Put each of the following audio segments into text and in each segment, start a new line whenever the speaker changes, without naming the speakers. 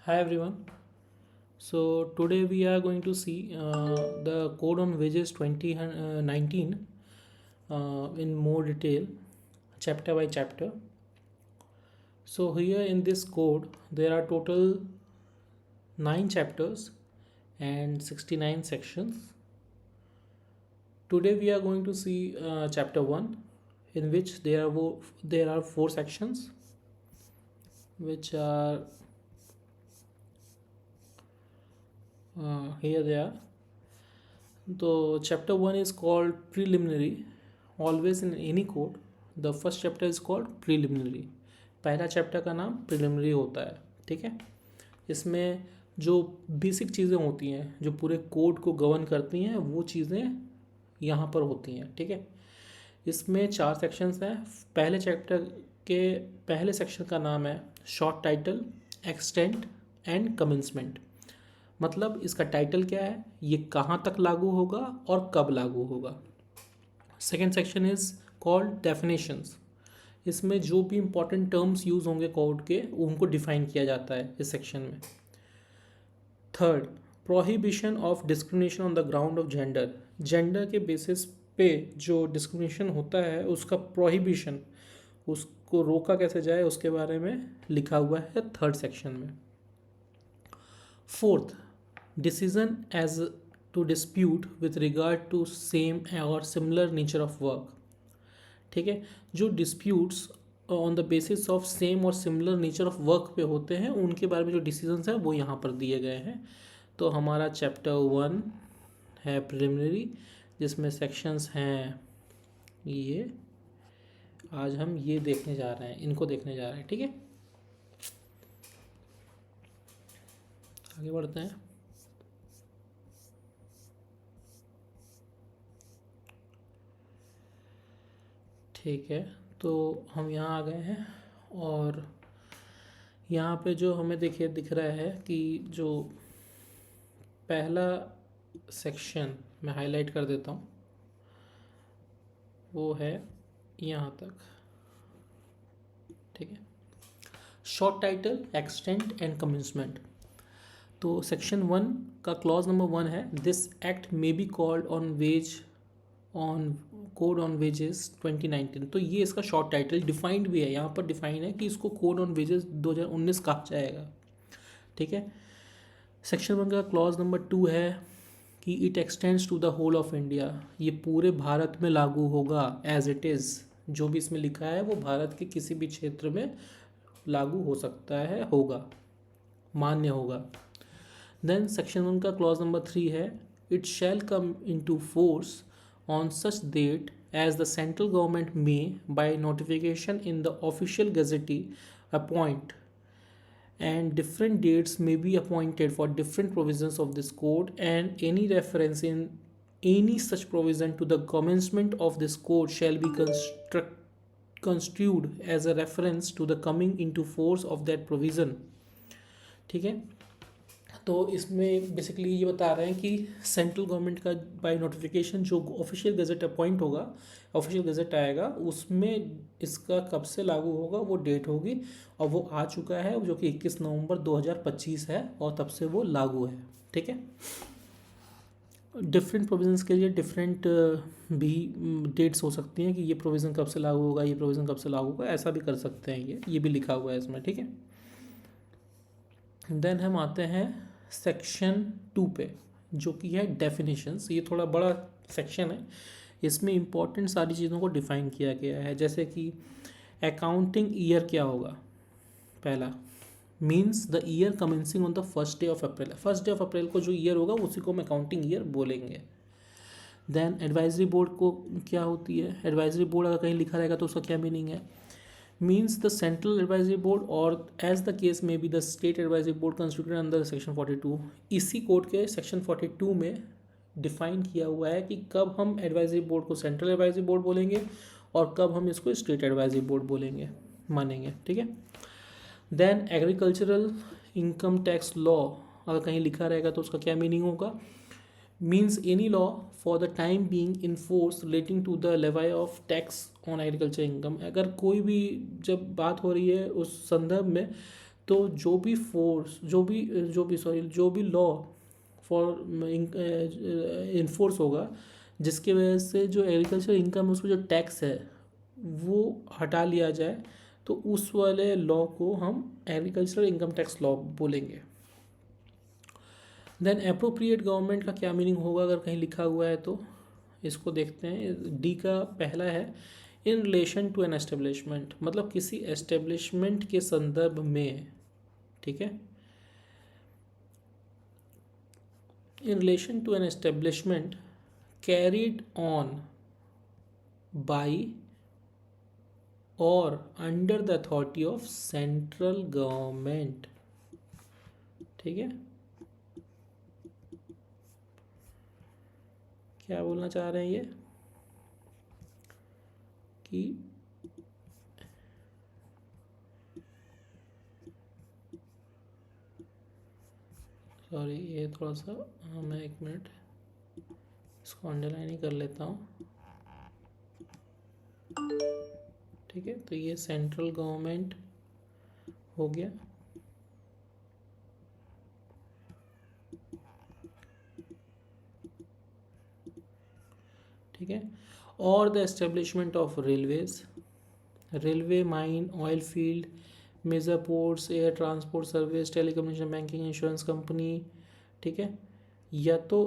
Hi everyone. So today we are going to see the Code on Wages 2019 in more detail, chapter by chapter. So here in this code there are total 9 chapters and 69 sections. Today we are going to see chapter 1, in which there are 4 sections, which are here they are. So chapter 1 is called preliminary. Always in any code the first chapter is called preliminary. पहला chapter का नाम preliminary होता है. ठीक है. इसमें जो basic चीज़ें होती हैं जो पूरे कोड को गवर्न करती हैं वो चीज़ें यहाँ पर होती हैं. ठीक है. इसमें 4 सेक्शंस हैं. पहले चैप्टर के पहले सेक्शन का नाम है short title, extent and commencement. मतलब इसका टाइटल क्या है, ये कहाँ तक लागू होगा और कब लागू होगा. Second section is called definitions. इसमें जो भी इंपॉर्टेंट टर्म्स यूज होंगे कोड के उनको डिफाइन किया जाता है इस सेक्शन में. Third, prohibition of discrimination on the ground of gender. Gender के बेसिस पे जो डिस्क्रिमिनेशन होता है उसका प्रोहिबिशन, उसको रोका कैसे जाए उसके बारे में लिखा हुआ है थर्ड सेक्शन में. Fourth, decision as to dispute with regard to same और सिमिलर नेचर ऑफ वर्क. ठीक है. जो disputes on the basis of same और सिमिलर नेचर ऑफ वर्क पे होते हैं उनके बारे में जो डिसीजंस हैं वो यहाँ पर दिए गए हैं. तो हमारा चैप्टर 1 है प्रिलिमिनरी, जिसमें सेक्शंस हैं ये. आज हम ये देखने जा रहे हैं, इनको देखने जा रहे हैं. ठीक है. आगे बढ़ते हैं. ठीक है. तो हम यहाँ आ गए हैं और यहाँ पे जो हमें दिख रहा है कि जो पहला सेक्शन मैं हाईलाइट कर देता हूँ वो है यहाँ तक. ठीक है. Short title, extent and commencement. तो सेक्शन 1 का क्लॉज नंबर 1 है this act may be called on code on wages 2019. तो ये इसका शॉर्ट टाइटल डिफाइंड भी है, यहाँ पर डिफाइन है कि इसको कोड ऑन वेजेस 2019 कहा जाएगा. ठीक है. सेक्शन 1 का क्लॉज नंबर 2 है कि it extends to the whole of India. ये पूरे भारत में लागू होगा एज इट इज़. जो भी इसमें लिखा है वो भारत के किसी भी क्षेत्र में लागू हो सकता है, होगा, मान्य होगा. देन सेक्शन 1 का क्लॉज नंबर 3 है it shall come into force on such date as the central government may by notification in the official gazette appoint, and different dates may be appointed for different provisions of this code, and any reference in any such provision to the commencement of this code shall be construed as a reference to the coming into force of that provision. ठीक है. तो इसमें basically ये बता रहे हैं कि central government का बाय नोटिफिकेशन जो ऑफिशियल गज़ट अपॉइंट होगा, ऑफिशियल गज़ट आएगा, उसमें इसका कब से लागू होगा वो डेट होगी. और वो आ चुका है जो कि 21 नवंबर 2025 है और तब से वो लागू है. ठीक है. डिफरेंट प्रोविजंस के लिए डिफरेंट भी डेट्स हो सकती हैं कि ये प्रोविज़न कब से लागू होगा, ये प्रोविज़न कब से लागू होगा, ऐसा भी कर सकते हैं. ये भी लिखा हुआ है इसमें. ठीक है. देन हम आते हैं सेक्शन 2 पे जो कि है डेफिनेशंस. ये थोड़ा बड़ा सेक्शन है. इसमें इंपॉर्टेंट सारी चीज़ों को डिफ़ाइन किया गया है. जैसे कि अकाउंटिंग ईयर क्या होगा. पहला means the year commencing on the first day of April. First day of April को जो ईयर होगा उसी को हम अकाउंटिंग ईयर बोलेंगे. देन एडवाइजरी बोर्ड को क्या होती है. एडवाइजरी बोर्ड अगर कहीं लिखा रहेगा तो उसका क्या मीनिंग है. means the central advisory board or as the case may be the state advisory board constituted under section 42. इसी कोड के सेक्शन 42 में डिफाइन किया हुआ है कि कब हम एडवाइजरी बोर्ड को सेंट्रल एडवाइजरी बोर्ड बोलेंगे और कब हम इसको स्टेट एडवाइजरी बोर्ड बोलेंगे, मानेंगे. ठीक है. Then agricultural income tax law अगर कहीं लिखा रहेगा तो उसका क्या मीनिंग होगा. means any law for the time being in force relating to the levy of tax on agriculture income. अगर कोई भी जब बात हो रही है उस संदर्भ में तो जो भी लॉ फॉर इन्फोर्स होगा, जिसकी वजह से जो एग्रीकल्चर इनकम है उसमें जो टैक्स है वो हटा लिया जाए, तो उस वाले लॉ को हम एग्रीकल्चरल इनकम टैक्स लॉ बोलेंगे। देन अप्रोप्रिएट गवर्नमेंट का क्या मीनिंग होगा अगर कहीं लिखा हुआ है तो इसको देखते हैं। डी का पहला है in relation to an establishment, मतलब किसी एस्टेब्लिशमेंट के संदर्भ में, ठीक है। In relation to an establishment carried on by और under the authority of central government, ठीक है। क्या बोलना चाह रहे हैं ये कि सॉरी ये थोड़ा सा मैं 1 मिनट इसको अंडरलाइन ही कर लेता हूँ, ठीक है। तो ये सेंट्रल गवर्नमेंट हो गया, ठीक है। और the establishment of railways, railway, mine, oil field, major ports, air transport service, telecommunication, banking, insurance company, ठीक है। या तो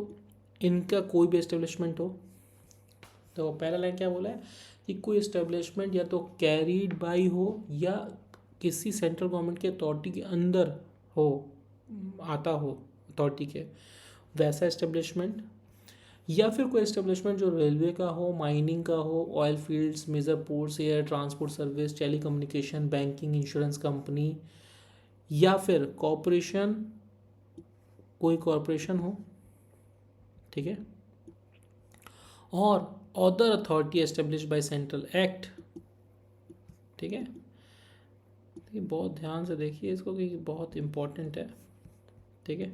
इनका कोई भी एस्टेब्लिशमेंट हो, तो पहला लाइन क्या बोला है कि कोई एस्टेब्लिशमेंट या तो कैरीड बाई हो या किसी सेंट्रल गवर्नमेंट के अथॉरिटी के अंदर हो, आता हो अथॉरिटी के, वैसा एस्टेब्लिशमेंट, या फिर कोई एस्टेब्लिशमेंट जो रेलवे का हो, माइनिंग का हो, oil fields, major ports, air transport service, telecommunication, banking, insurance company, या फिर कॉरपोरेशन, कोई कॉरपोरेशन हो, ठीक है। और other authority establish by central act, ठीक है। ये बहुत ध्यान से देखिए इसको कि बहुत इम्पोर्टेंट है, ठीक है।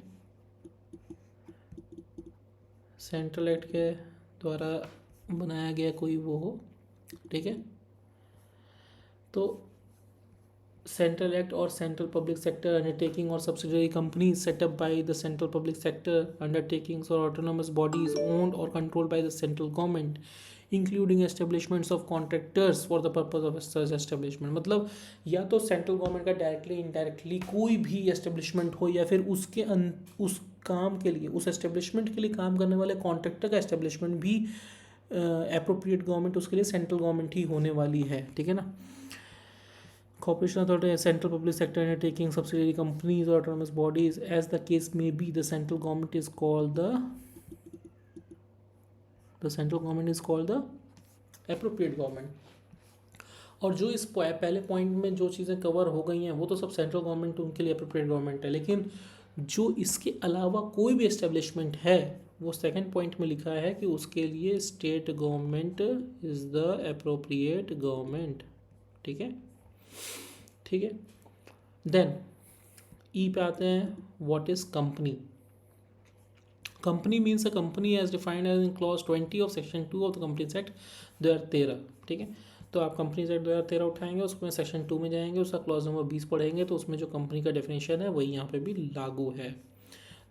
सेंट्रल एक्ट के द्वारा बनाया गया कोई वो हो, ठीक है। तो सेंट्रल एक्ट और सेंट्रल पब्लिक सेक्टर अंडरटेकिंग और subsidiary companies setup bye the central public sector undertakings और ऑटोनोमस बॉडीज ओन्ड और controlled by the central government including establishments of contractors for the purpose of such establishment, मतलब या तो central government का directly indirectly कोई भी establishment हो, या फिर उस काम के लिए, उस एस्टेब्लिशमेंट के लिए काम करने वाले कॉन्ट्रैक्टर का एस्टेब्लिशमेंट भी एप्रोप्रिएट गवर्नमेंट उसके लिए सेंट्रल गवर्नमेंट ही होने वाली है, ठीक है ना। Corporation authority, central public sector undertaking, subsidiary companies or autonomous bodies, as the case may be, the central government is called the appropriate government। और जो इस पहले पॉइंट में जो चीज़ें कवर हो गई हैं वो तो सब सेंट्रल गवर्नमेंट उनके लिए अप्रोप्रिएट गवर्नमेंट है, लेकिन जो इसके अलावा कोई भी एस्टेब्लिशमेंट है वो सेकंड पॉइंट में लिखा है कि उसके लिए state government is the appropriate government, ठीक है, ठीक है। देन ई पे आते हैं, what is company. Company means a company as defined as in clause 20 of section 2 of the companies act 2013, ठीक है। तो आप कंपनीज एक्ट 2013 उठाएंगे, उसमें सेक्शन 2 में जाएंगे, उसका क्लॉज नंबर 20 पढ़ेंगे, तो उसमें जो कंपनी का डेफिनेशन है वही यहाँ पे भी लागू है।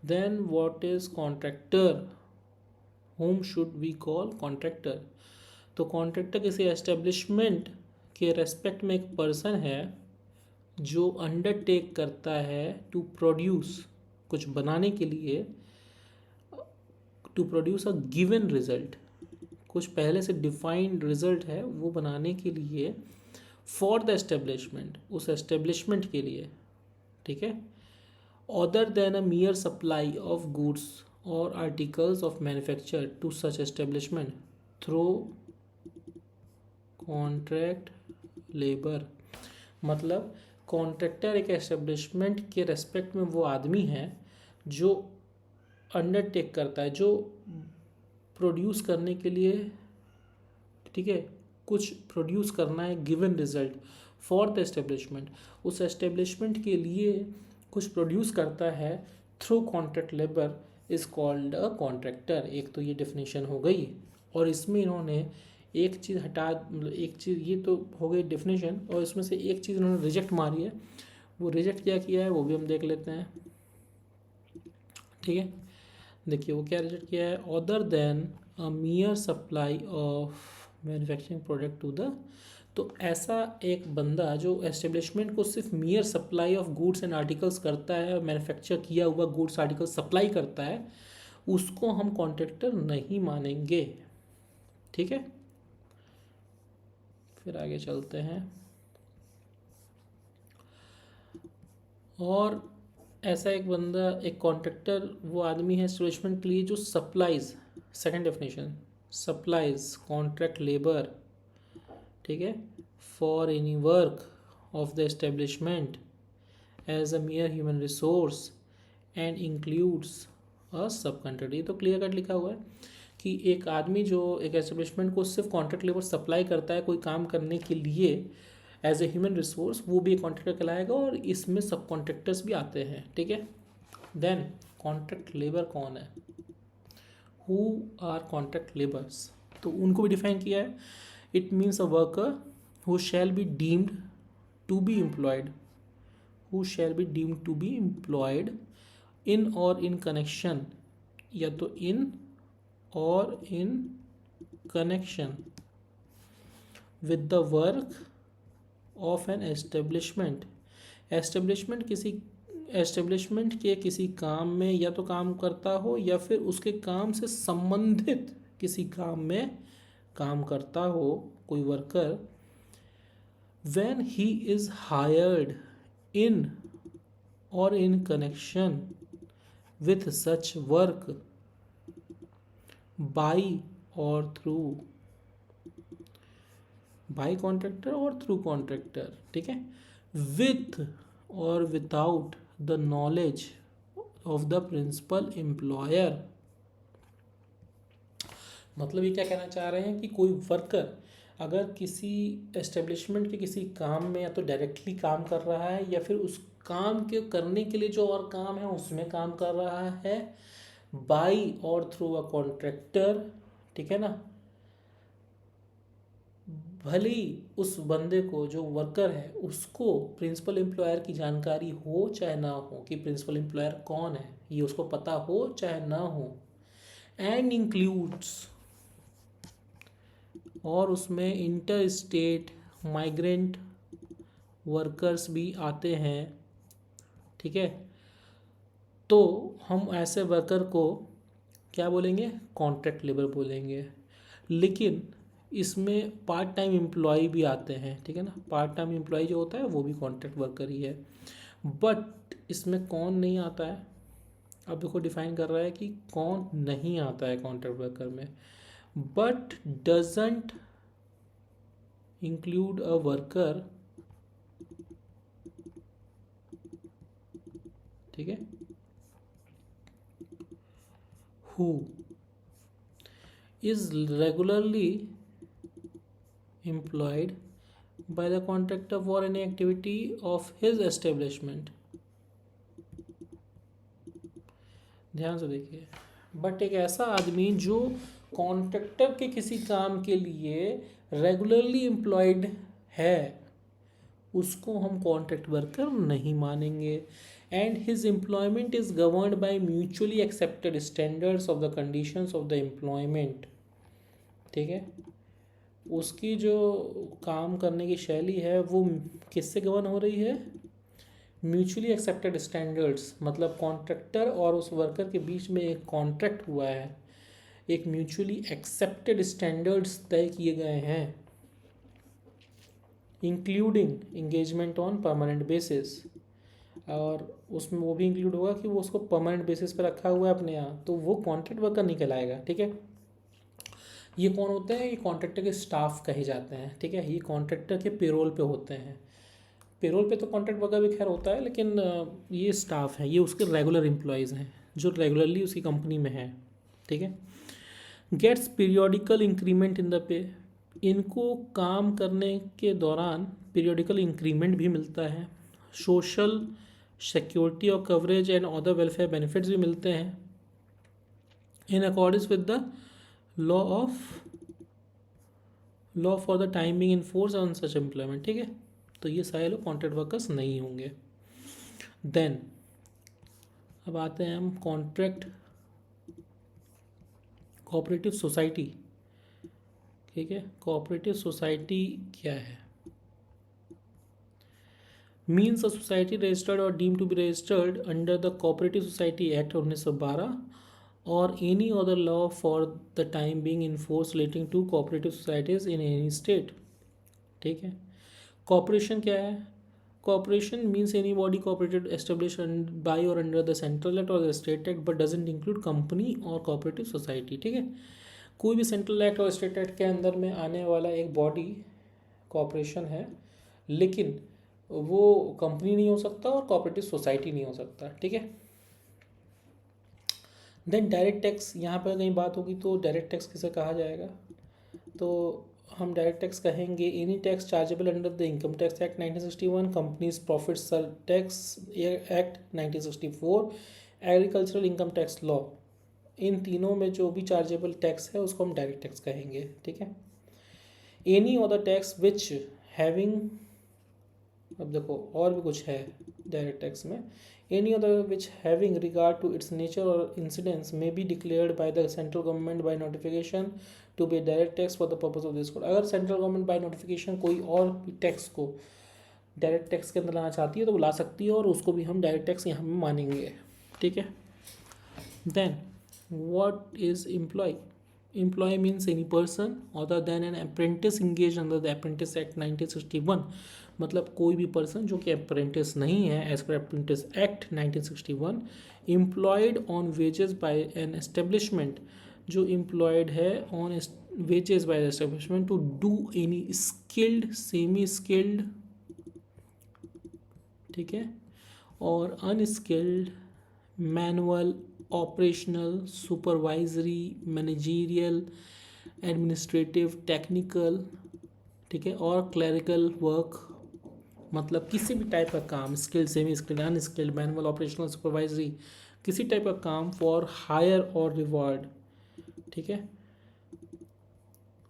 Then what is contractor, whom should we call contractor. तो कॉन्ट्रैक्टर किसी एस्टेब्लिशमेंट के रेस्पेक्ट में एक पर्सन है जो अंडरटेक करता है टू प्रोड्यूस, कुछ बनाने के लिए, to produce a given result, कुछ पहले से डिफाइंड रिजल्ट है वो बनाने के लिए, फॉर द एस्टेब्लिशमेंट, उस एस्टेब्लिशमेंट के लिए, ठीक है, other than a mere supply of goods और articles of manufacture to such establishment through contract labour. मतलब कॉन्ट्रैक्टर एक एस्टेब्लिशमेंट के रेस्पेक्ट में वो आदमी है जो अंडरटेक करता है, जो प्रोड्यूस करने के लिए, ठीक है, कुछ प्रोड्यूस करना है given result for the establishment, उस एस्टेब्लिशमेंट के लिए कुछ प्रोड्यूस करता है through contract labour is called a contractor. एक तो ये डेफिनेशन हो गई, और इसमें इन्होंने एक चीज़ हटा, मतलब एक चीज़, ये तो हो गई डेफिनेशन, और इसमें से एक चीज़ इन्होंने रिजेक्ट मारी है, वो रिजेक्ट क्या किया है वो भी हम देख लेते हैं। ठीक है, देखिए वो क्या रिजेक्ट किया है, other than a mere supply of manufacturing product to the. तो ऐसा एक बंदा जो एस्टेब्लिशमेंट को सिर्फ mere supply of goods and articles करता है, मैन्युफैक्चर किया हुआ गुड्स आर्टिकल सप्लाई करता है, उसको हम कॉन्ट्रैक्टर नहीं मानेंगे। ठीक है, फिर आगे चलते हैं। और ऐसा एक बंदा, एक कॉन्ट्रैक्टर वो आदमी है एस्टेब्लिशमेंट के लिए जो supplies, second definition, supplies contract labour, ठीक है, for any work of the establishment as a mere human resource and includes a sub contract. ये तो क्लियर कट लिखा हुआ है कि एक आदमी जो एक एस्टेब्लिशमेंट को सिर्फ कॉन्ट्रैक्ट लेबर सप्लाई करता है कोई काम करने के लिए एज ए ह्यूमन रिसोर्स, वो भी एक कॉन्ट्रैक्टर कहलाएगा, और इसमें सब कॉन्ट्रैक्टर्स भी आते हैं। ठीक है, देन कॉन्ट्रैक्ट लेबर कौन है, हु आर कॉन्ट्रैक्ट लेबर्स, तो उनको भी डिफाइन किया है। It means a worker who shall be deemed to be employed, who shall be deemed to be employed in और इन कनेक्शन, या तो इन और in connection with the work of an establishment. Establishment के किसी काम में या तो काम करता हो या फिर उसके काम से संबंधित किसी काम में काम करता हो कोई worker, when he is hired in और in connection with such work by और थ्रू, बाई कॉन्ट्रैक्टर और थ्रू कॉन्ट्रैक्टर। ठीक है, विथ और without the knowledge of the principal employer. मतलब ये क्या कहना चाह रहे हैं कि कोई वर्कर अगर किसी एस्टेब्लिशमेंट के किसी काम में या तो डायरेक्टली काम कर रहा है या फिर उस काम के करने के लिए जो और काम है उसमें काम कर रहा है, बाई और थ्रू अ कॉन्ट्रैक्टर, ठीक है ना, भले ही उस बंदे को जो वर्कर है उसको प्रिंसिपल एम्प्लॉयर की जानकारी हो चाहे ना हो कि प्रिंसिपल एम्प्लॉयर कौन है, ये उसको पता हो चाहे ना हो, एंड इंक्लूड्स, और उसमें इंटर स्टेट माइग्रेंट वर्कर्स भी आते हैं। ठीक है, तो हम ऐसे वर्कर को क्या बोलेंगे, कॉन्ट्रैक्ट लेबर बोलेंगे। लेकिन इसमें पार्ट टाइम एम्प्लॉय भी आते हैं। ठीक है ना, पार्ट टाइम एम्प्लॉय जो होता है वो भी कॉन्ट्रैक्ट वर्कर ही है। बट इसमें कौन नहीं आता है, अब देखो डिफाइन कर रहा है कि कौन नहीं आता है कॉन्ट्रैक्ट वर्कर में, but doesn't include a worker, ठीक है, who is regularly employed by the contractor for any activity of his establishment। ध्यान से देखिए, बट एक ऐसा आदमी जो कॉन्ट्रैक्टर के किसी काम के लिए रेगुलरली एम्प्लॉयड है उसको हम कॉन्ट्रैक्ट वर्कर नहीं मानेंगे। And his employment is governed bye mutually accepted standards of the conditions of the employment. ठीक है, उसकी जो काम करने की शैली है वो किससे गवर्न हो रही है, म्यूचुअली एक्सेप्टेड स्टैंडर्ड्स, मतलब कॉन्ट्रैक्टर और उस वर्कर के बीच में एक कॉन्ट्रैक्ट हुआ है, एक म्यूचुअली एक्सेप्टेड स्टैंडर्ड्स तय किए गए हैं, including engagement on permanent basis, और उसमें वो भी इंक्लूड होगा कि वो उसको परमानेंट बेसिस पर रखा हुआ है अपने यहाँ, तो वो कॉन्ट्रैक्ट वर्कर नहीं कहलाएगा। ठीक है, ये कौन होते हैं, ये कॉन्ट्रैक्टर के स्टाफ कहे जाते हैं। ठीक है, ये कॉन्ट्रैक्टर के पेरोल पे होते हैं। पेरोल पे तो कॉन्ट्रैक्ट वर्कर भी खैर होता है, लेकिन ये स्टाफ है, ये उसके रेगुलर एम्प्लॉयज़ हैं जो रेगुलरली उसकी कंपनी में हैं। ठीक है, gets periodical increment in the pay, इनको काम करने के दौरान पीरियोडिकल इंक्रीमेंट भी मिलता है, सोशल सिक्योरिटी और coverage and other welfare benefits भी मिलते हैं, in accordance with the law for the time being in force on such employment. ठीक है, तो ये सारे लोग कॉन्ट्रैक्ट वर्कर्स नहीं होंगे। देन अब आते हैं हम कॉन्ट्रैक्ट कोऑपरेटिव सोसाइटी। ठीक है, कोऑपरेटिव सोसाइटी क्या है? मीन्स अ सोसाइटी रजिस्टर्ड और deem to be registered under the cooperative society act 1912 और any other law for the time being in force relating to cooperative societies in any state. ठीक है, corporation क्या है? Corporation means any body cooperated established by और under the central act और the state act but doesn't include company और cooperative society. ठीक है, कोई भी सेंट्रल एक्ट और स्टेट एक्ट के अंदर में आने वाला एक बॉडी कॉपरेशन है, लेकिन वो कंपनी नहीं हो सकता और कोऑपरेटिव सोसाइटी नहीं हो सकता। ठीक है, देन डायरेक्ट टैक्स, यहाँ पर कहीं बात होगी तो डायरेक्ट टैक्स किसे कहा जाएगा? तो हम डायरेक्ट टैक्स कहेंगे any tax chargeable under the income tax act 1961, companies profits tax act 1964, agricultural income tax law. इन तीनों में जो भी चार्जेबल टैक्स है उसको हम डायरेक्ट टैक्स कहेंगे। ठीक है, any other tax which having, अब देखो और भी कुछ है डायरेक्ट टैक्स में, any other which having regard to its nature or incidence may be declared by the central government by notification to be direct tax for the purpose of this code. अगर central government by notification कोई और भी tax को direct tax के अंदर लाना चाहती है तो वो ला सकती है और उसको भी हम डायरेक्ट टैक्स यहाँ में मानेंगे। ठीक है, then what is employee? Employee means any person other than an apprentice engaged under the Apprentice Act 1961। मतलब कोई भी पर्सन जो कि अप्रेंटिस नहीं है as per apprentice act 1961। Employed on wages by an establishment, जो एम्प्लॉयड है on wages by establishment to do any skilled, semi skilled, ठीक है, और unskilled, manual, operational, supervisory, managerial, administrative, technical, ठीक है, और क्लरिकल वर्क। मतलब किसी भी टाइप का काम, skilled, semi skilled, unskilled, manual, operational, supervisory, किसी टाइप का काम फॉर हायर और रिवॉर्ड। ठीक है,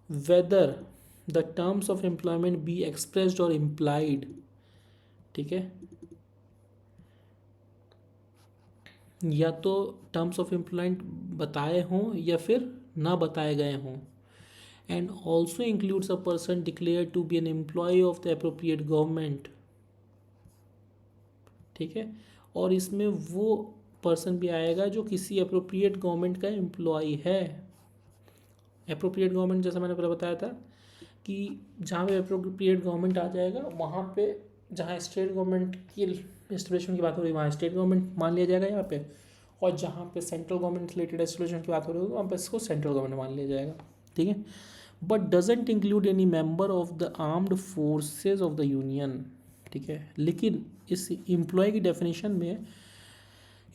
whether the terms of employment be expressed और इम्प्लाइड। ठीक है, या तो टर्म्स ऑफ एम्प्लॉयमेंट बताए हों या फिर ना बताए गए हों। And also includes a person declare to be an employee of the appropriate government. ठीक है, और इसमें वो पर्सन भी आएगा जो किसी अप्रोप्रिएट गवर्नमेंट का एम्प्लॉय है। अप्रोप्रिएट गवर्नमेंट जैसा मैंने पहले बताया था कि जहाँ पे अप्रोप्रिएट गवर्नमेंट आ जाएगा वहाँ पे, जहाँ स्टेट गवर्नमेंट की एस्टेब्लिशमेंट की बात हो रही है वहाँ स्टेट गवर्नमेंट मान लिया जाएगा यहाँ पे, और जहाँ पे सेंट्रल गवर्नमेंट रिलेटेड एस्टेब्लिशमेंट की बात हो रही होगी वहाँ पे इसको सेंट्रल गवर्नमेंट मान लिया जाएगा। ठीक है, but doesn't include any member of the armed forces of the union. ठीक है, लेकिन इस एम्प्लॉय की डेफिनेशन में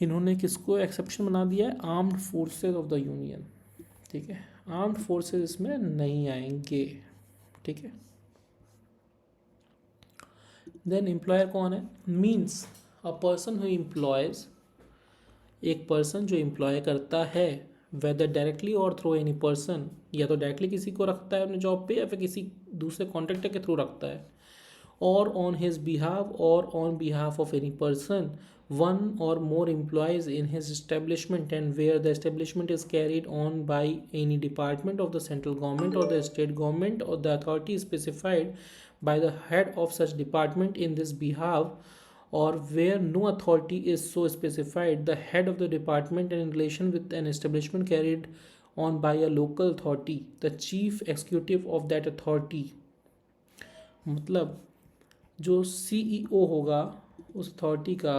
इन्होंने किसको एक्सेप्शन बना दिया है? Armed forces of the union. ठीक है, आर्म्ड फोर्सेज इसमें नहीं आएंगे। ठीक है, देन एम्प्लॉयर कौन है? Means a person who employees, एक पर्सन जो एम्प्लॉय करता है, वेदर डायरेक्टली और थ्रू एनी पर्सन, या तो डायरेक्टली किसी को रखता है अपने जॉब पे या फिर किसी दूसरे कॉन्ट्रैक्टर के थ्रू रखता है, और ऑन हिज बिहाफ और on behalf of any person, one or more employees in his establishment and where the establishment is carried on by any department of the central government or the state government or the authority specified by the head of such department in this behalf, or where no authority is so specified, the head of the department and in relation with an establishment carried on by a local authority, the chief executive of that authority। मतलब जो CEO होगा उस authority का,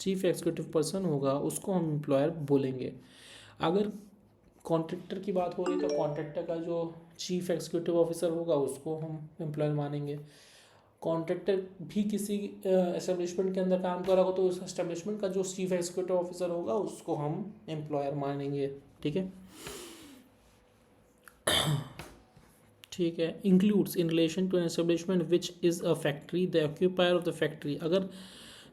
chief executive person होगा, उसको हम employer बोलेंगे। अगर कॉन्ट्रैक्टर की बात हो रही है तो कॉन्ट्रैक्टर का जो चीफ एग्जीक्यूटिव ऑफिसर होगा उसको हम एम्प्लॉयर मानेंगे। कॉन्ट्रैक्टर भी किसी एस्टेब्लिशमेंट के अंदर काम कर रहा हो तो उस एस्टेब्लिशमेंट का जो चीफ एग्जीक्यूटिव ऑफिसर होगा उसको हम एम्प्लॉयर मानेंगे। ठीक है, ठीक है, includes in relation to an establishment which is a factory the occupier of the factory. अगर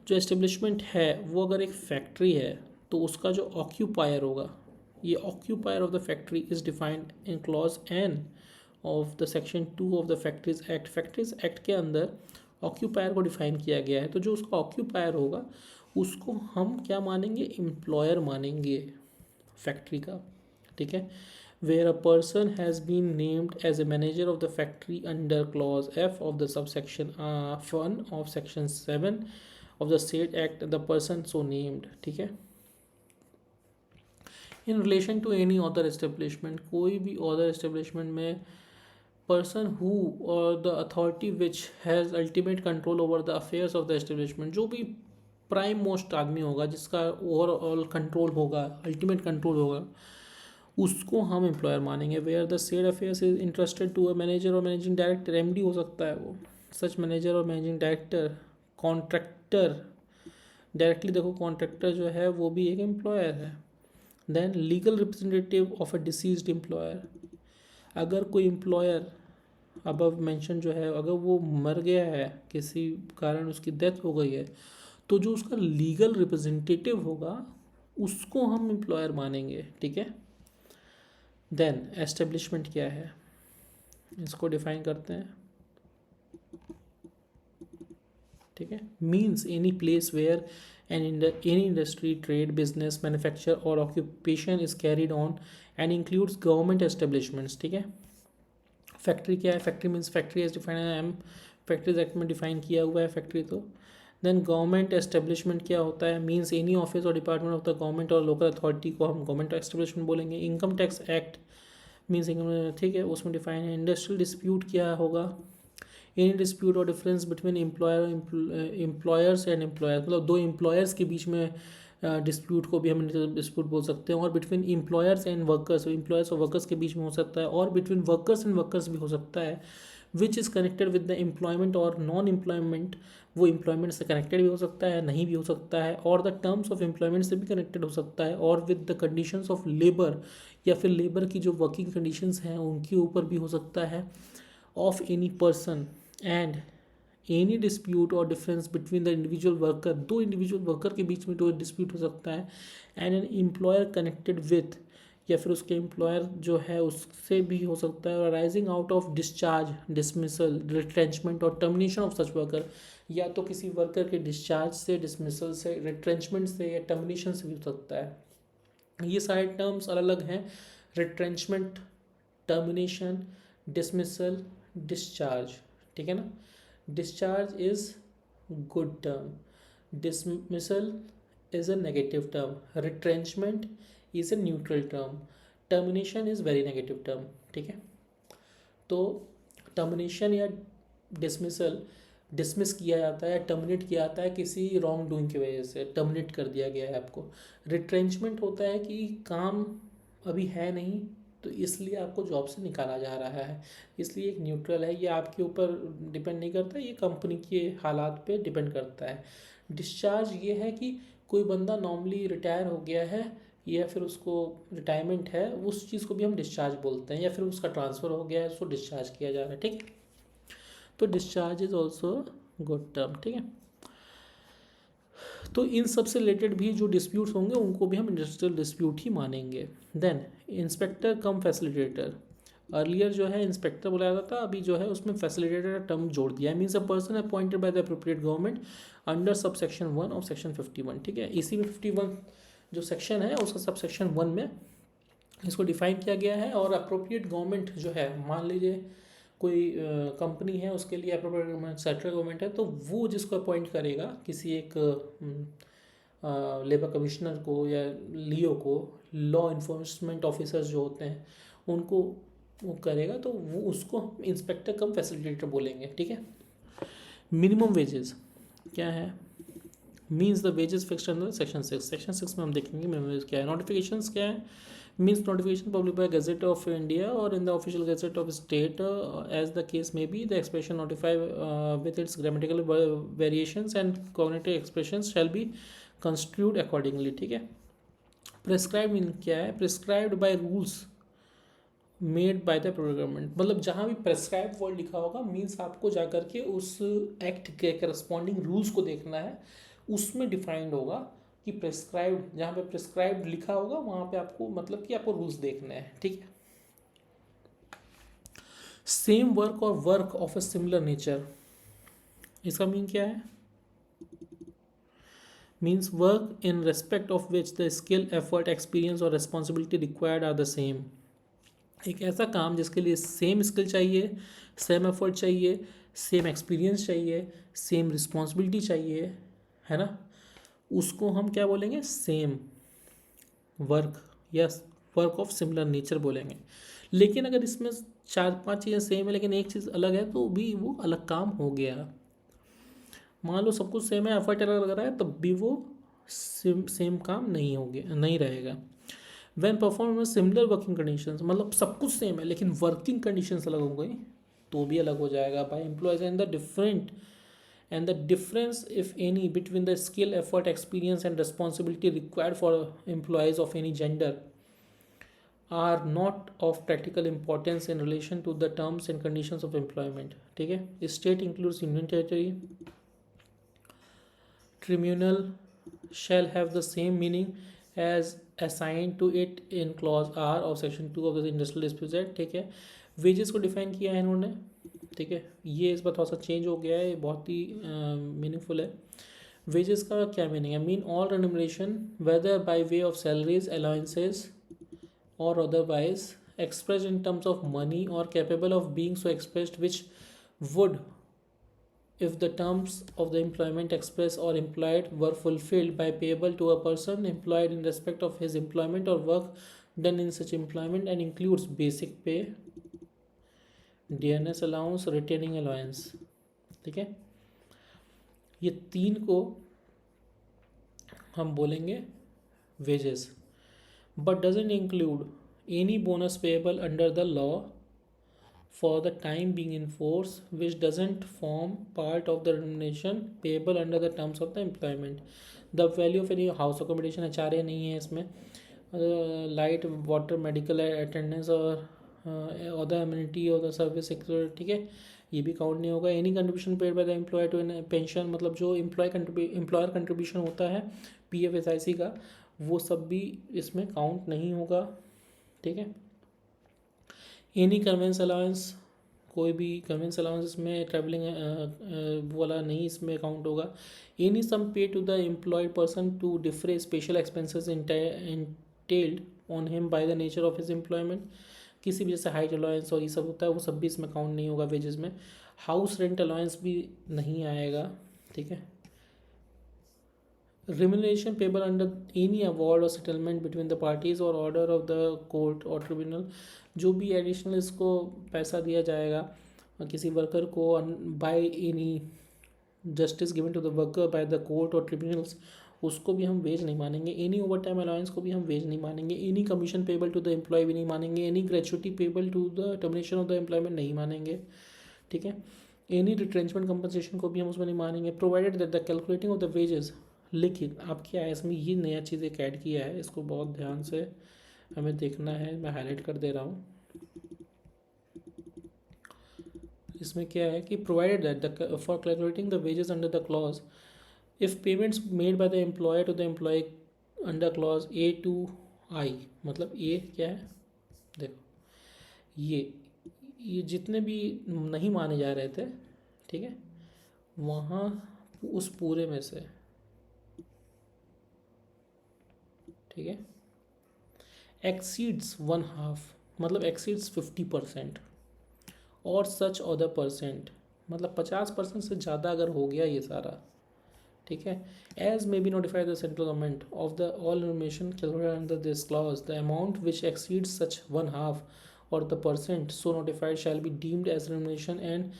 जो एस्टेब्लिशमेंट है वो अगर एक फैक्ट्री है तो उसका जो ऑक्यूपायर होगा, ये occupier of the factory is defined in clause N of the section 2 of the factories act. Factories act के अंदर ऑक्यूपायर को डिफाइन किया गया है, तो जो उसका ऑक्यूपायर होगा उसको हम क्या मानेंगे, एम्प्लॉयर मानेंगे फैक्ट्री का, ठीक है। Where a person has been named as a manager of the factory under clause F of the subsection 1 of section 7 of the state act the person so named, ठीक है। In relation to any other establishment, कोई भी other establishment में person who और the authority which has ultimate control over the affairs of the establishment, जो भी prime most आदमी होगा जिसका ओवरऑल कंट्रोल होगा, अल्टीमेट कंट्रोल होगा, उसको हम एम्प्लॉयर मानेंगे। Where the state affairs is interested to a manager और मैनेजिंग डायरेक्टर, एमडी हो सकता है वो, सच मैनेजर और मैनेजिंग डायरेक्टर, कॉन्ट्रैक्टर, डायरेक्टली देखो कॉन्ट्रैक्टर जो है वो भी एक एम्प्लॉयर है। Then legal representative of a deceased employer, अगर कोई एम्प्लॉयर अबव मेंशन जो है अगर वो मर गया है, किसी कारण उसकी डेथ हो गई है, तो जो उसका लीगल रिप्रेजेंटेटिव होगा उसको हम एम्प्लॉयर मानेंगे, ठीक है। देन एस्टेब्लिशमेंट क्या है, इसको डिफाइन करते हैं, ठीक है। Means any place where any industry, trade, business, manufacture or occupation is carried on and includes government establishments, ठीक है। फैक्ट्री क्या है, factory means factory as define in factories act में डिफाइन किया हुआ है फैक्ट्री। तो देन गवर्नमेंट एस्टेब्लिशमेंट क्या होता है, मीन्स एनी ऑफिस और डिपार्टमेंट ऑफ द गवर्नमेंट और लोकल अथॉरिटी को हम गवर्नमेंट एस्टेब्लिशमेंट बोलेंगे। Income tax act means income, ठीक है, उसमें डिफाइन है। इंडस्ट्रियल डिस्प्यूट क्या होगा, any dispute or difference between employers and employers, मतलब दो एम्प्लॉयर्स के बीच में डिस्प्यूट को भी हम डिस्प्यूट बोल सकते हैं। और between employers and workers, employers और वर्कर्स के बीच में हो सकता है। और बिटवीन वर्कर्स एंड वर्कर्स भी हो सकता है। Which is connected with the employment और नॉन एम्प्लॉयमेंट, वो एम्प्लॉयमेंट से कनेक्टेड भी हो सकता है, नहीं भी हो सकता है। और द टर्म्स ऑफ एम्प्लॉयमेंट से भी कनेक्टेड हो सकता है। और with the conditions of labour, या फिर लेबर की जो वर्किंग कंडीशंस हैं उनके ऊपर भी हो सकता है। Of any person and any dispute or difference between the individual worker, दो इंडिविजुअल वर्कर के बीच में जो डिस्प्यूट हो सकता है। And an employer connected with, या फिर उसके एम्प्लॉयर जो है उससे भी हो सकता है। Rising out of discharge, dismissal, retrenchment और टर्मिनेशन ऑफ सच वर्कर, या तो किसी वर्कर के डिस्चार्ज से, डिसमिसल से, रिट्रेंचमेंट से या टर्मिनेशन से भी हो सकता है। ये सारे टर्म्स अलग अलग हैं, रिट्रेंचमेंट, टर्मिनेशन, डिसमिसल, डिस्चार्ज, ठीक है ना। Discharge is good term, dismissal is a negative term, retrenchment is a neutral term, termination is very negative term, ठीक है। तो टर्मिनेशन या डिसमिसल, डिसमिस किया जाता है, टर्मिनेट किया जाता है किसी रॉन्ग डूइंग की वजह से, टर्मिनेट कर दिया गया है आपको। रिट्रेंचमेंट होता है कि काम अभी है नहीं तो इसलिए आपको जॉब से निकाला जा रहा है, इसलिए एक न्यूट्रल है, ये आपके ऊपर डिपेंड नहीं करता, ये कंपनी के हालात पे डिपेंड करता है। डिस्चार्ज ये है कि कोई बंदा नॉर्मली रिटायर हो गया है या फिर उसको रिटायरमेंट है, उस चीज़ को भी हम डिस्चार्ज बोलते हैं, या फिर उसका ट्रांसफ़र हो गया है उसको डिस्चार्ज किया जा रहा है, ठीक है। तो discharge is also good term, ठीक है। तो इन सब से रिलेटेड भी जो डिस्प्यूट्स होंगे उनको भी हम इंडस्ट्रियल डिस्प्यूट ही मानेंगे। देन इंस्पेक्टर कम फैसिलिटेटर, अर्लियर जो है इंस्पेक्टर बोला जाता था, अभी जो है उसमें फैसिलिटेटर टर्म जोड़ दिया है। Means a person appointed by the appropriate government under sub section 1 of section 51, ठीक है। इसी में 51 जो सेक्शन है उसका सब सेक्शन 1 में इसको डिफाइन किया गया है। और अप्रोप्रिएट गवर्नमेंट जो है, मान लीजिए कोई कंपनी है, उसके लिए अप्रोप्रिएट गवर्नमेंट सेंट्रल गवर्नमेंट है, तो वो जिसको अपॉइंट करेगा किसी एक लेबर कमिश्नर को या लियो को, लॉ इन्फोर्समेंट ऑफिसर्स जो होते हैं उनको वो करेगा, तो वो उसको इंस्पेक्टर कम फैसिलिटेटर बोलेंगे, ठीक है। मिनिमम वेजेस क्या है, means the wages fixed under section 6, section 6 में हम देखेंगे मिनिमम वेज क्या है। नोटिफिकेशंस क्या है, means notification published by Gazette of India or in the official gazette of state, as the case may be. The expression notified with its grammatical variations and cognitive expressions shall be construed accordingly, ठीक है। prescribed mean क्या है, prescribed by rules made by the government, मतलब जहाँ भी prescribed word लिखा होगा means आपको जा करके उस एक्ट के करस्पॉन्डिंग रूल्स को देखना है, उसमें डिफाइंड होगा कि प्रेस्क्राइब्ड, जहाँ पे प्रेस्क्राइब्ड लिखा होगा वहाँ पे आपको मतलब कि आपको रूल्स देखने हैं, ठीक है। Same work or work of a similar nature, इसका मीन क्या है? Means work in respect of which the skill, effort, experience और responsibility required are the same. एक ऐसा काम जिसके लिए सेम स्किल चाहिए, सेम एफर्ट चाहिए, सेम एक्सपीरियंस चाहिए, सेम रिस्पॉन्सिबिलिटी चाहिए, है ना, उसको हम क्या बोलेंगे? सेम वर्क या वर्क ऑफ सिमिलर नेचर बोलेंगे। लेकिन अगर इसमें चार पांच चीज़ें सेम है लेकिन एक चीज़ अलग है तो भी वो अलग काम हो गया। मान लो सब कुछ सेम है, एफर्ट अलग लग रहा है, तब भी वो सेम काम नहीं होगे, नहीं रहेगा। When perform similar working conditions, मतलब सब कुछ सेम है लेकिन वर्किंग कंडीशंस अलग हो गई तो भी अलग हो जाएगा। By employees and the different and the difference, if any, between the skill, effort, experience and responsibility required for employees of any gender are not of practical importance in relation to the terms and conditions of employment। ठीक है, state includes union territory, tribunal shall have the same meaning as assigned to it in clause R of section 2 of the Industrial Disputes Act। ठीक है, wages को define किया है इन्होंने। ठीक है, ये इस बार थोड़ा सा चेंज हो गया है, बहुत ही मीनिंगफुल है। वेजेस का क्या मीनिंग है? Mean all remuneration whether by way of salaries, allowances और otherwise expressed in terms of money or capable of being so expressed which would, if the terms of the employment expressed or implied were fulfilled, by payable to a person employed in respect of his employment or work done in such employment, and includes basic pay, DNS allowance, retaining allowance। ठीक है, ये तीन को हम बोलेंगे wages, but doesn't include any bonus payable under the law for the time being in force which doesn't form part of the remuneration payable under the terms of the employment। the value of any house accommodation HRA नहीं है इसमें, light water medical attendance और other amenity और the service sector. ठीक है, ये भी count नहीं होगा। Any contribution paid by the employer to pension, मतलब जो एम्प्लॉयर कंट्रीब्यूशन होता है PFSIC का, वो सब भी इसमें काउंट नहीं होगा। ठीक है, एनी कन्वेंस अलाउंस, कोई भी कन्वेंस अलाउंस इसमें ट्रैवलिंग वाला नहीं इसमें काउंट होगा। Any sum pay to the employed person to defray special expenses entailed on him by the nature of his employment, किसी भी जैसे हाइट अलाउंस और ये सब होता है वो सब भी इसमें काउंट नहीं होगा वेजेस में। हाउस रेंट अलाउंस भी नहीं आएगा। ठीक है, remuneration payable under any award or settlement between the parties or order of the court or tribunal, जो भी एडिशनल इसको पैसा दिया जाएगा किसी वर्कर को by any justice given to the worker by the court और ट्रिब्यूनल्स, उसको भी हम वेज नहीं मानेंगे। एनी ओवर टाइम अलाउंस को भी हम वेज नहीं मानेंगे। Any commission payable to the employee भी नहीं मानेंगे। Any gratuity payable to the termination of the employment नहीं मानेंगे। ठीक है, एनी रिट्रेंचमेंट कंपनसेशन को भी हम उसमें नहीं मानेंगे, provided that the calculating of the wages. लेकिन अब क्या है, इसमें ये नया चीज़ एक ऐड किया है, इसको बहुत ध्यान से हमें देखना है, मैं हाईलाइट कर दे रहा हूँ। इसमें क्या है कि provided that the for calculating the wages under the clause, if payments made by the employer to the employee under clause A to I, मतलब ए क्या है, देखो ये जितने भी नहीं माने जा रहे थे, ठीक है, वहाँ उस पूरे में से, ठीक है, एक्सीड्स 1/2, मतलब एक्सीड्स 50% और सच अदर परसेंट, मतलब 50% से ज़्यादा अगर हो गया ये सारा, ठीक है, as may be notified the central government of the all information calculated under this clause, the amount which exceeds such 1/2 or the percent so notified shall be deemed as remuneration and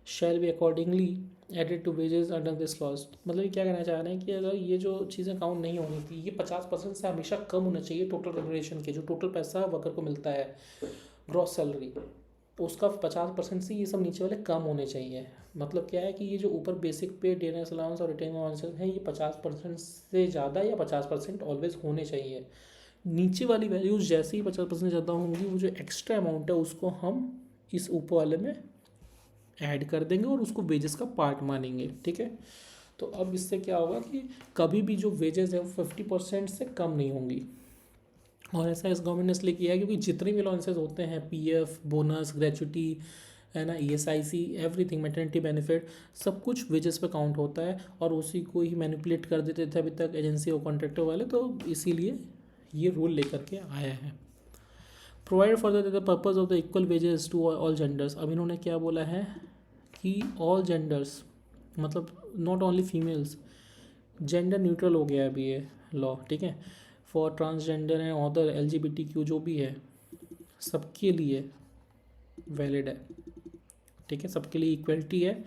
shall be accordingly added to wages under this clause. मतलब ये क्या कहना चाह रहे हैं कि अगर ये जो चीज़ें काउंट नहीं होनी थी, ये 50% से हमेशा कम होना चाहिए टोटल रेमुनरेशन के, जो टोटल पैसा वर्कर को मिलता है ग्रॉस सैलरी, उसका 50% से ये सब नीचे वाले कम होने चाहिए। मतलब क्या है कि ये जो ऊपर बेसिक पे, डेनेस अलाउंस और रिटेन अलाउंसेस हैं, ये 50% से ज़्यादा या 50% ऑलवेज होने चाहिए। नीचे वाली वैल्यूज़ जैसे ही 50% ज़्यादा होंगी, वो जो एक्स्ट्रा अमाउंट है उसको हम इस ऊपर वाले में ऐड कर देंगे और उसको वेजेस का पार्ट मानेंगे। ठीक है, तो अब इससे क्या होगा कि कभी भी जो वेजेस है वो 50% से कम नहीं होंगी। और ऐसा इस गवर्नमेंट ने इसलिए किया है क्योंकि जितने भी अलाउंसेस होते हैं, PF, बोनस, ग्रेचुटी, है ना, ESIC, एवरीथिंग, मैटरनिटी बेनिफिट, सब कुछ वेजेस पे काउंट होता है और उसी को ही मैनिपुलेट कर देते थे अभी तक एजेंसी और कॉन्ट्रैक्टर वाले, तो इसीलिए ये रूल लेकर के आया है। Provide for the purpose of the equal wages to all genders. अब इन्होंने क्या बोला है कि ऑल जेंडर्स मतलब not only females, gender neutral हो गया अभी ये लॉ, ठीक है। For transgender and other LGBTQ जो भी है सबके लिए वैलिड है, ठीक है, सबके लिए इक्वलिटी है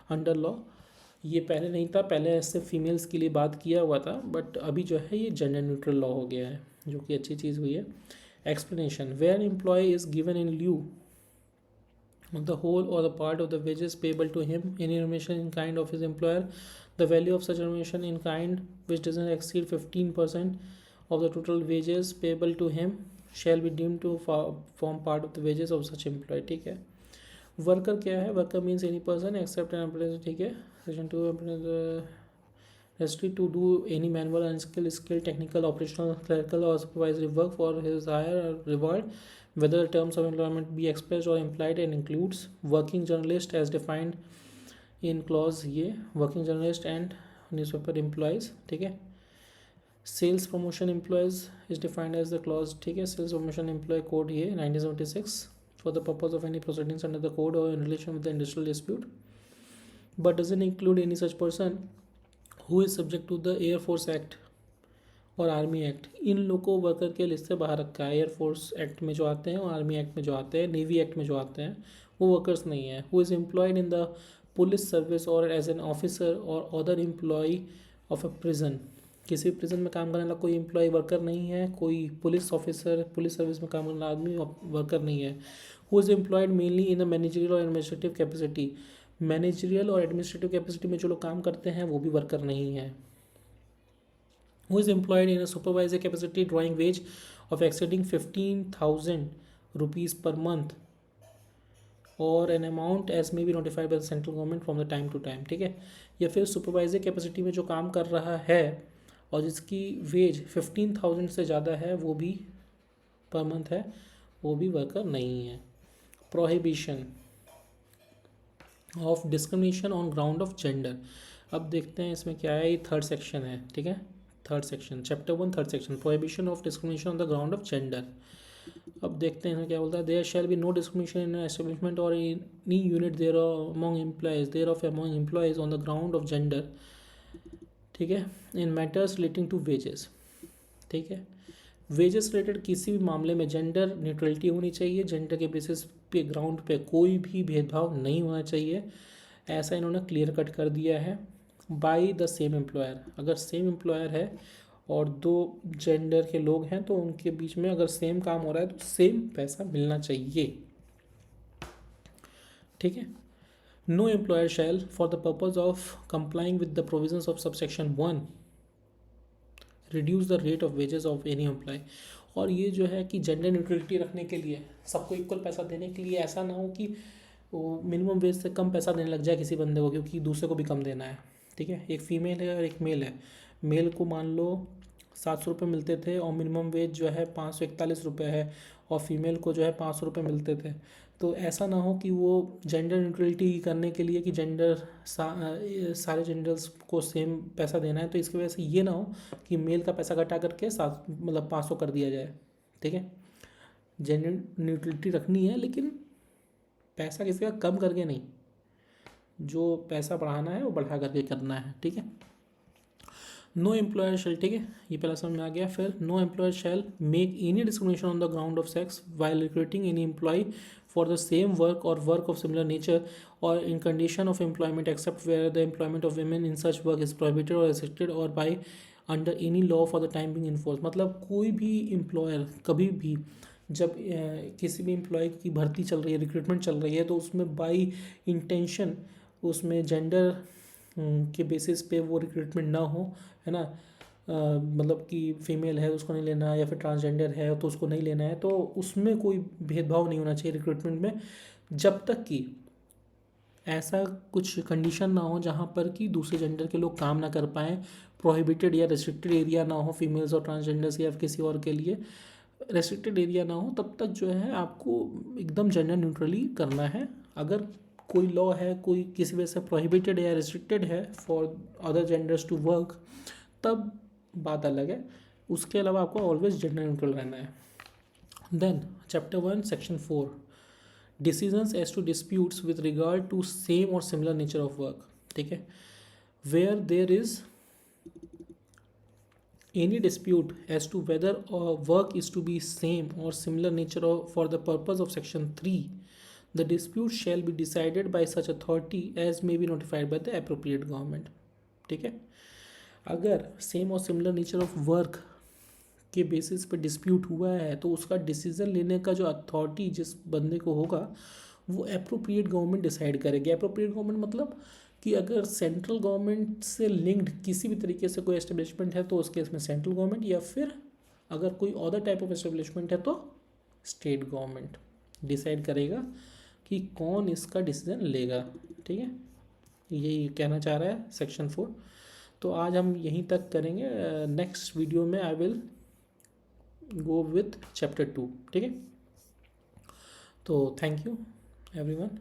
अंडर लॉ। ये पहले नहीं था, पहले ऐसे फीमेल्स के लिए बात किया हुआ था, बट अभी जो है ये जेंडर न्यूट्रल लॉ हो गया है, जो कि अच्छी चीज़ हुई है। Explanation, where employee is given in lieu of the whole or the part of the wages payable to him any remuneration in kind of his employer, the value of such remuneration in kind which doesn't exceed 15% of the total wages payable to him shall be deemed to form part of the wages of such employee, ठीक है। Worker क्या है, worker means any person except an employee, ठीक है। Section 2 restricted to do any manual, unskilled, skilled, technical, operational, clerical or supervisory work for his hire or reward, whether the terms of employment be expressed or implied, and includes working journalist as defined in clause ये working journalist and newspaper employees, ठीक है। Sales promotion employees is defined as the clause, ठीक है। Sales promotion employee code ये 1976 for the purpose of any proceedings under the code or in relation with the industrial dispute, but doesn't include any such person who is subject to the air force act or army act. इन लोग को worker के list से बाहर रखा है, air force act में जो आते हैं और आर्मी एक्ट में जो आते हैं, नेवी एक्ट में जो आते हैं, वो वर्कर्स नहीं है। Who is employed in the police service और एज एन ऑफिसर और other employee of a prison, किसी प्रिजन में काम करने वाला कोई एम्प्लॉय वर्कर नहीं है, कोई पुलिस ऑफिसर पुलिस सर्विस में काम करने वाला आदमी वर्कर नहीं है। Who is employed mainly in the managerial और एडमिनिस्ट्रेटिव कैपेसिटी, मैनेजरियल और एडमिनिस्ट्रेटिव कैपेसिटी में जो लोग काम करते हैं वो भी वर्कर नहीं है। Who is employed in a supervisory capacity drawing wage of exceeding 15,000 rupees per month or an amount as may be notified by the central government from the time to time, ठीक है। या फिर supervisory capacity में जो काम कर रहा है और जिसकी वेज 15,000 से ज़्यादा है वो भी पर मंथ है, वो भी वर्कर नहीं है। Prohibition of discrimination on ground of gender. अब देखते हैं इसमें क्या है, ये थर्ड सेक्शन है, ठीक है। Third section, chapter 1 third section, prohibition of discrimination on the ground of gender. अब देखते हैं इसमें क्या बोलता है। There shall be no discrimination in establishment or any unit there among employees there of among employees on the ground of gender, ठीक है, in matters relating to wages, ठीक है। वेजेस रिलेटेड किसी भी मामले में जेंडर न्यूट्रलिटी होनी चाहिए, जेंडर के बेसिस पे ग्राउंड पे कोई भी भेदभाव नहीं होना चाहिए, ऐसा इन्होंने क्लियर कट कर दिया है। बाय द सेम एम्प्लॉयर, अगर सेम एम्प्लॉयर है और दो जेंडर के लोग हैं तो उनके बीच में अगर सेम काम हो रहा है तो सेम पैसा मिलना चाहिए, ठीक है। No employer shall for the purpose of complying with the provisions of subsection 1 reduce the rate of wages of any employee. और ये जो है कि जेंडर न्यूट्रलिटी रखने के लिए, सबको इक्वल पैसा देने के लिए, ऐसा ना हो कि वो मिनिमम वेज से कम पैसा देने लग जाए किसी बंदे को क्योंकि दूसरे को भी कम देना है, ठीक है। एक फीमेल है और एक मेल है, मेल को मान लो 700 रुपये मिलते थे और मिनिमम वेज जो है 541 रुपये है और फीमेल को जो है 500 रुपये मिलते थे। तो ऐसा ना हो कि वो जेंडर न्यूट्रलिटी करने के लिए कि सारे जेंडर्स को सेम पैसा देना है, तो इसकी वजह से ये ना हो कि मेल का पैसा घटा करके 500 कर दिया जाए, ठीक है। जेंडर न्यूट्रलिटी रखनी है लेकिन पैसा किसी का कम करके नहीं, जो पैसा बढ़ाना है वो बढ़ा करके करना है, ठीक है। नो एम्प्लॉयर शेल, ठीक है, ये पहला समझ में आ गया। फिर no employer shall make any discrimination on the ground of sex while recruiting any employee for the same work or work of similar nature or in condition of employment except where the employment of women in such work is prohibited or restricted or by under any law for the time being in force. मतलब कोई भी employer कभी भी जब किसी भी employ की भर्ती चल रही है, रिक्रूटमेंट चल रही है, तो उसमें बाई इंटेंशन उसमें जेंडर के बेसिस पे वो रिक्रूटमेंट ना हो, है ना। मतलब कि फीमेल है उसको नहीं लेना या फिर ट्रांसजेंडर है तो उसको नहीं लेना है, तो उसमें कोई भेदभाव नहीं होना चाहिए रिक्रूटमेंट में, जब तक कि ऐसा कुछ कंडीशन ना हो जहाँ पर कि दूसरे जेंडर के लोग काम ना कर पाएँ, प्रोहिबिटेड या रेस्ट्रिक्टेड एरिया ना हो फीमेल्स और ट्रांसजेंडर्स या किसी और के लिए रेस्ट्रिक्टेड एरिया ना हो, तब तक जो है आपको एकदम जेंडर न्यूट्रली करना है अगर कोई लॉ है, कोई किसी वजह से प्रोहिबिटेड या रिस्ट्रिक्टेड है for other genders to work, तब बात अलग है। उसके अलावा आपको ऑलवेज जेंडर न्यूट्रल रहना है। Then chapter 1 section 4, decisions as to disputes with regard to same और सिमिलर नेचर ऑफ वर्क। ठीक है, where there is any dispute as to whether work is to be same or similar nature for the purpose of section 3, the dispute shall be decided by such authority as may be notified by the appropriate government। ठीक है, अगर same और similar nature of work के basis पे dispute हुआ है तो उसका डिसीजन लेने का जो अथॉरिटी जिस बंदे को होगा वो अप्रोप्रिएट गवर्नमेंट डिसाइड करेगी। अप्रोप्रिएट गवर्नमेंट मतलब कि अगर सेंट्रल गवर्नमेंट से लिंक्ड किसी भी तरीके से कोई एस्टेब्लिशमेंट है तो उस केस में सेंट्रल गवर्नमेंट, या फिर अगर कोई अदर टाइप ऑफ एस्टेब्लिशमेंट है तो स्टेट गवर्नमेंट डिसाइड करेगा कि कौन इसका डिसीजन लेगा। ठीक है, यही कहना चाह रहा है सेक्शन 4। तो आज हम यहीं तक करेंगे, नेक्स्ट वीडियो में I will go with chapter 2। ठीक है, तो थैंक यू एवरीवन।